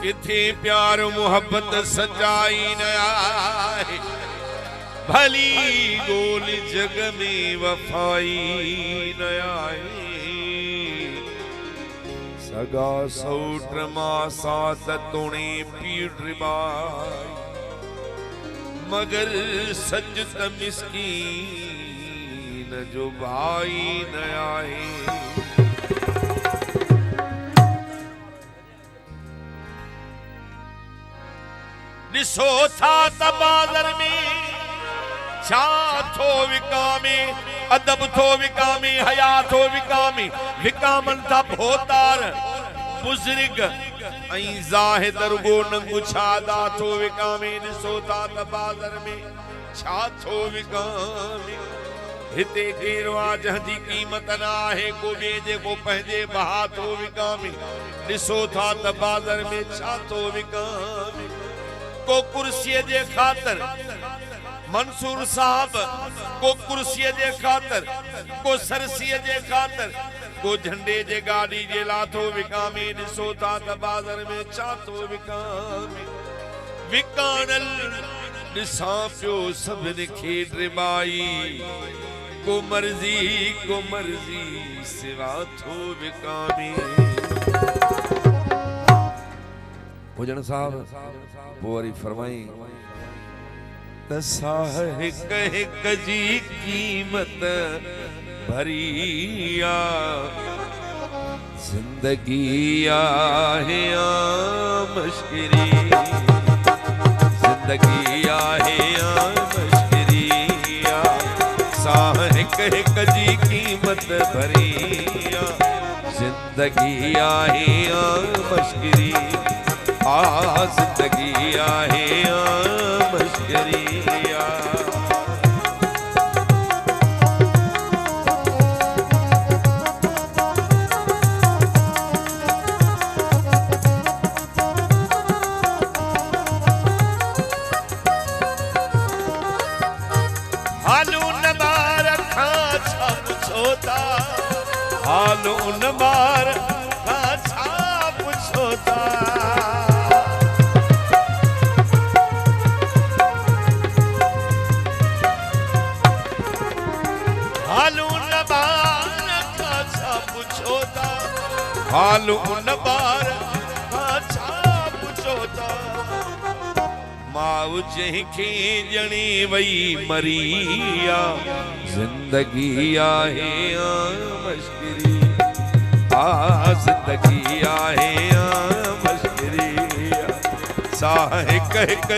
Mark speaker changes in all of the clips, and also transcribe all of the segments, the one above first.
Speaker 1: किथे प्यार मोहब्बत सच्चाई न आए, भली गोल जग में वफाई न आए। सगा सौट मासा तुणे पीड़ रिबाई, मगर सजत मिस्कीन जो भाई न आए। ॾिसो था त बाज़ार में छा थो विकामे, अदब थो विकामे, हया थो विकामे, विकामन था भोतार बुज़ुर्ग ऐं ज़ाहिद रुगो नंगू छादा थो विकामे। ॾिसो था त बाज़ार में छा थो विकामे, हिते केरु आहे जंहिंजी क़ीमत न आहे, को ॿिए जेको पंहिंजे बहा थो विकामे। ॾिसो था त बाज़ार में छा थो विकामे, को कुर्सीअ जे ख़ातिर मंसूर साहब, को कुर्सीअ जे ख़ातिर, को सरसीअ जे ख़ातिर, को झंडे जे गाड़ी जे लाथो विकामे। ॾिसो था त बाज़ार में छा थो विकामे, विकाणल ॾिसां पियो सभिनी खे रिबाई, को मर्ज़ी सिवा थो विकामे। हुजण साहब पोइ वरी फरमाई तसा हिक हिक जी कीमत भरिया, जिंदगी आहे मश्किरी, जिंदगी आहे मश्किरिया। सा हिक हिक जी कीमत भरिया, जिंदगी आहे मश्किरी, जिंदगी आहे मश्किरिया। हालू न बार खां छा पुछो था, हालू न बार खां छा पुछो था, हाल उन बार छा पुछो था। माउ जंहिंखे ॼणी वई मरिया, जिंदगी आहे मश्किरी, जिंदगी आहे मश्किरिया। सा हिक हिक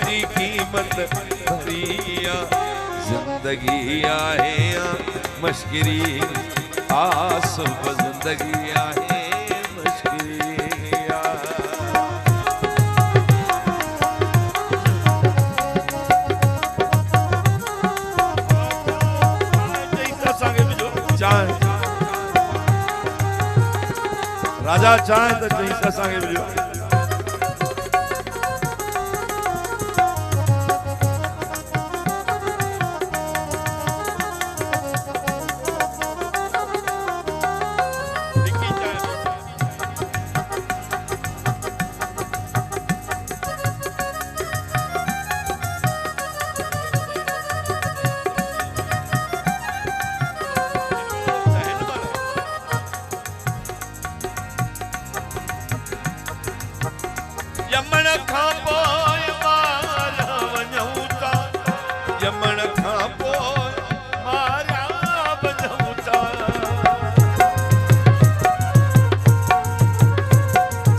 Speaker 1: जी कीमत भरिया, जिंदगी आहे मश्किरी, सुबह जिंदगी आहे मश्किरिया। राजा चाहे तो चई असांखे मिलियो।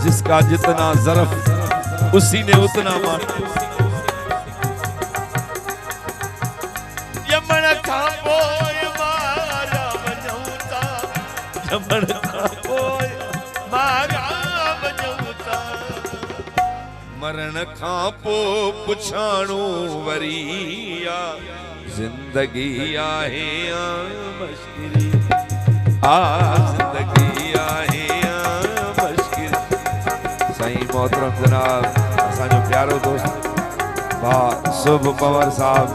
Speaker 1: जिसका जितना ज़रफ उसी ने उतना माना। यमन खां पोइ मारा वञूं था, यमन खां पोइ मारा वञूं था, मरण खां पोइ पुछाणो वरिया, जिंदगी आहे मश्किरी, जिंदगी आहे मोहतरम जनाब असांजो प्यारो दोस्त भाउ शुभ पवर साहब,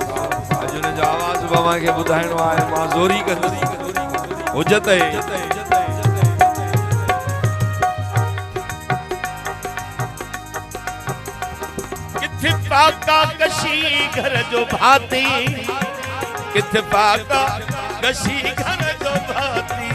Speaker 1: अॼु हुन जो आवाज़ बि खे ॿुधाइणो आहे, मां ज़ोरी कंदुसि हुजत पाका कशी घर जो भाती, किथे पाका कशी घर जो भाती।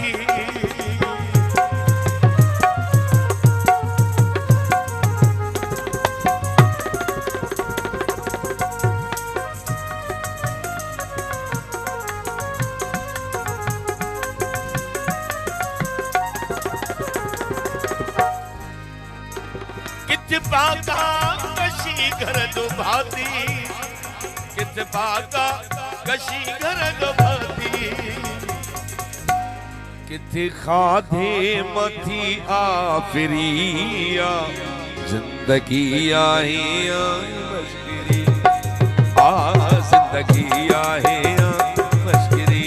Speaker 1: किथे पाका कशी घर जो भाती, किथे पाका कशी घर जो भाती। किथे खाधे मथी आफिरिया, जिंदगी आहे मश्किरी, जिंदगी आहे मश्किरी।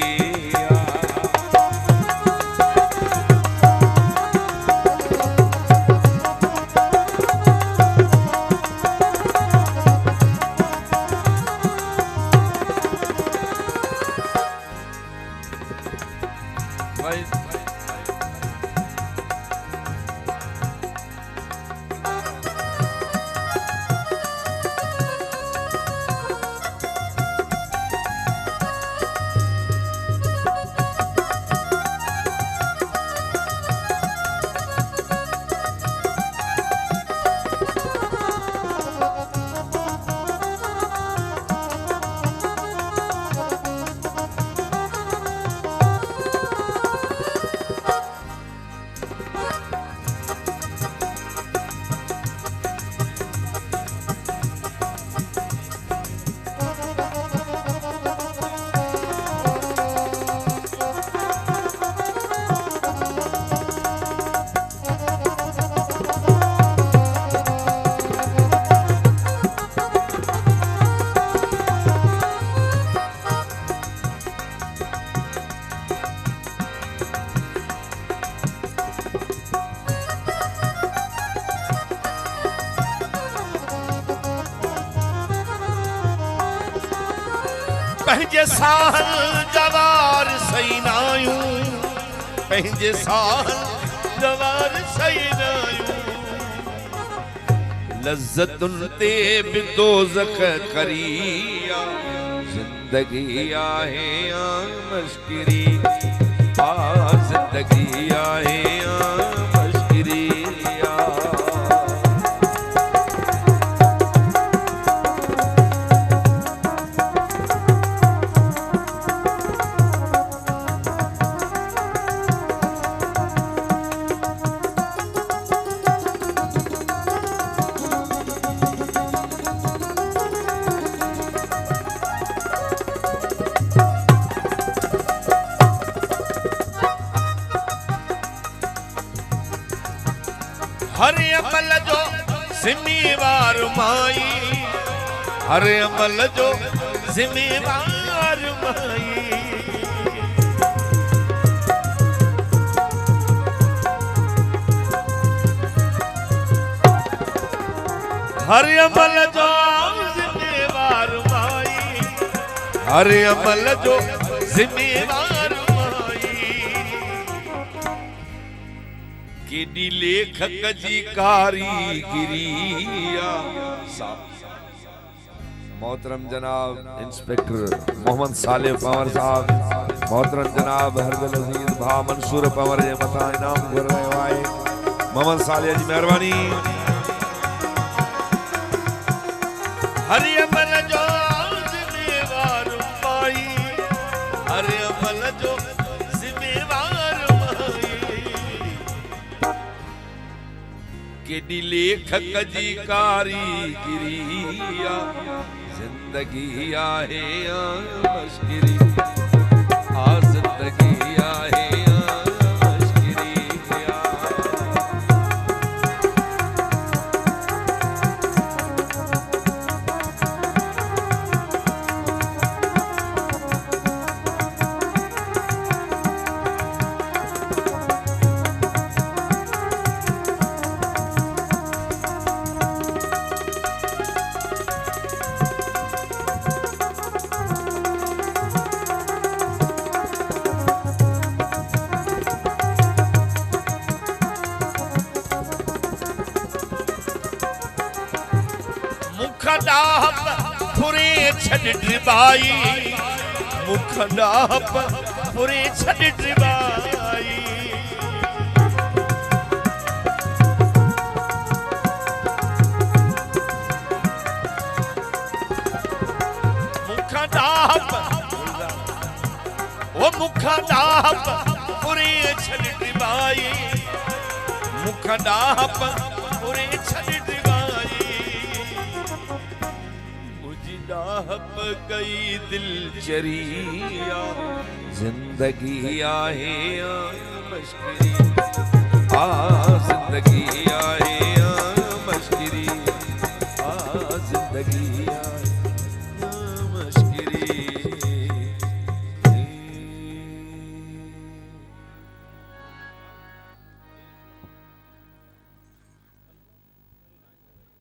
Speaker 1: पंहिंजे साहल जवार सही नायूं, पंहिंजे साहल जवार सही नायूं। लज़्ज़तुनि ते बि दोज़ख करिया, जिंदगी आहे मश्किरी, जिंदगी आहे मश्किरी। हर अमल जो ज़िम्मेवार माई, हर अमल जो ज़िम्मेवार माई। हर अमल जो ज़िम्मेवार माई, हर अमल जो ज़िम्मेवार माई। केॾी लेखक जी कारीगिरिया। मोहतरम जनाब इंस्पेक्टर मोहम्मद साले पंवर साहब, मोहतरम जनाब हरदल अजीज भा मंसूर पंवर जे मथां इनाम कर रहियो आहे। मोहम्मद साले जी महिरबानी। हर अमल जो ज़िम्मेवार माई, हर अमल जो ज़िम्मेवार माई। केॾी लेखक जी कारीगिरिया, जिंदगी आहे मश्किरी, जिंदगी आहे मश्किरी। मुखडाप फुरे छड़ ड्रिबाई मुखडाप फुरे छड़ ड्रिबाई मुखडाप ओ मुखडाप फुरे छड़ ड्रिबाई मुखडाप फुरे छड़ ड्रिबाई मुझडाप गई दिलचरिया जिंदगी आहे मुश्किल